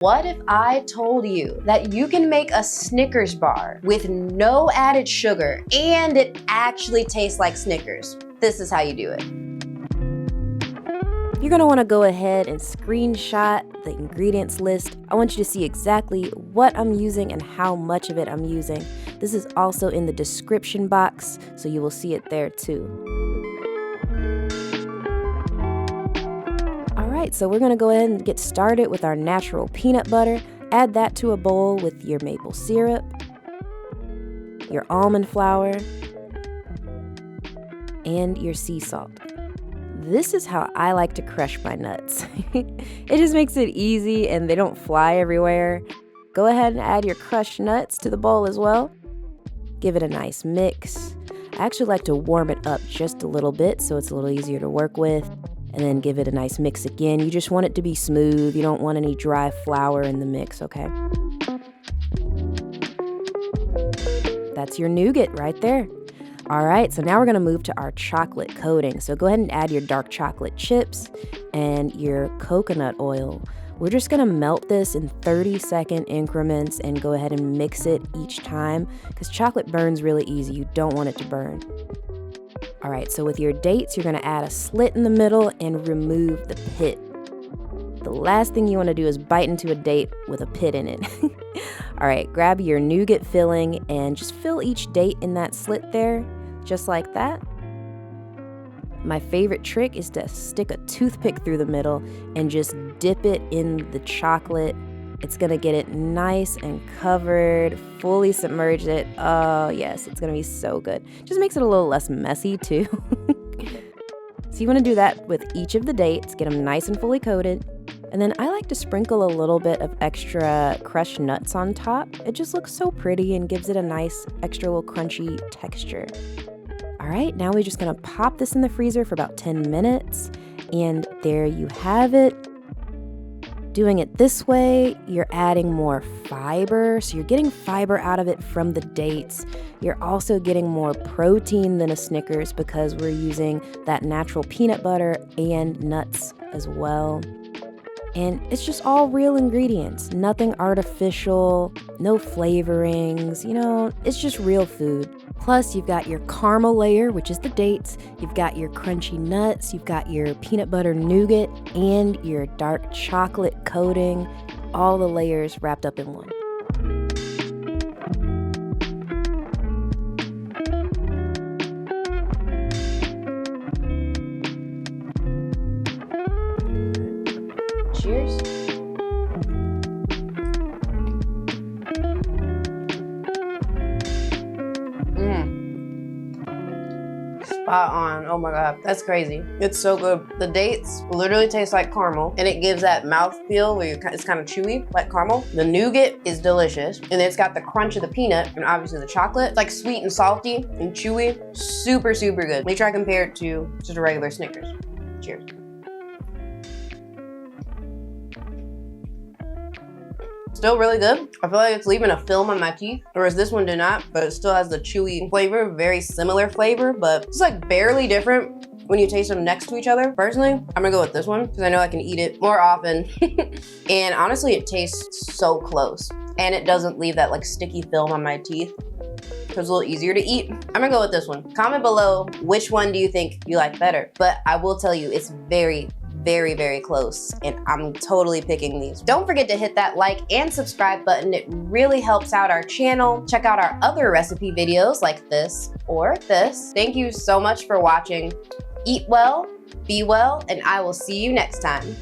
What if I told you that you can make a Snickers bar with no added sugar and it actually tastes like Snickers? This is how you do it. You're gonna wanna go ahead and screenshot the ingredients list. I want you to see exactly what I'm using and how much of it I'm using. This is also in the description box, so you will see it there too. Alright, so we're gonna go ahead and get started with our natural peanut butter. Add that to a bowl with your maple syrup, your almond flour, and your sea salt. This is how I like to crush my nuts. It just makes it easy and they don't fly everywhere. Go ahead and add your crushed nuts to the bowl as well. Give it a nice mix. I actually like to warm it up just a little bit so it's a little easier to work with. And then give it a nice mix again. You just want it to be smooth. You don't want any dry flour in the mix, okay? That's your nougat right there. All right, so now we're gonna move to our chocolate coating. So go ahead and add your dark chocolate chips and your coconut oil. We're just gonna melt this in 30-second increments and go ahead and mix it each time because chocolate burns really easy. You don't want it to burn. All right, so with your dates, you're gonna add a slit in the middle and remove the pit. The last thing you wanna do is bite into a date with a pit in it. All right, grab your nougat filling and just fill each date in that slit there, just like that. My favorite trick is to stick a toothpick through the middle and just dip it in the chocolate. It's gonna get it nice and covered, fully submerge it. Oh yes, it's gonna be so good. Just makes it a little less messy too. So you wanna do that with each of the dates, get them nice and fully coated. And then I like to sprinkle a little bit of extra crushed nuts on top. It just looks so pretty and gives it a nice extra little crunchy texture. All right, now we're just gonna pop this in the freezer for about 10 minutes. And there you have it. Doing it this way, you're adding more fiber. So you're getting fiber out of it from the dates. You're also getting more protein than a Snickers because we're using that natural peanut butter and nuts as well. And it's just all real ingredients, nothing artificial, no flavorings, it's just real food. Plus, you've got your caramel layer, which is the dates, you've got your crunchy nuts, you've got your peanut butter nougat, and your dark chocolate coating, all the layers wrapped up in one. Cheers. Spot on. Oh my god, that's crazy. It's so good. The dates literally taste like caramel and it gives that mouthfeel where it's kind of chewy like caramel. The nougat is delicious and it's got the crunch of the peanut and obviously the chocolate. It's like sweet and salty and chewy. Super, super good. Let me try to compare it to just a regular Snickers. Cheers. Still really good. I feel like it's leaving a film on my teeth, whereas this one did not, but it still has the chewy flavor, very similar flavor, but it's like barely different when you taste them next to each other. Personally, I'm gonna go with this one because I know I can eat it more often. And honestly, it tastes so close and it doesn't leave that like sticky film on my teeth. So it's a little easier to eat. I'm gonna go with this one. Comment below which one do you think you like better, but I will tell you it's very, very close and I'm totally picking these. Don't forget to hit that like and subscribe button. It really helps out our channel. Check out our other recipe videos like this or this. Thank you so much for watching. Eat well, be well, and I will see you next time.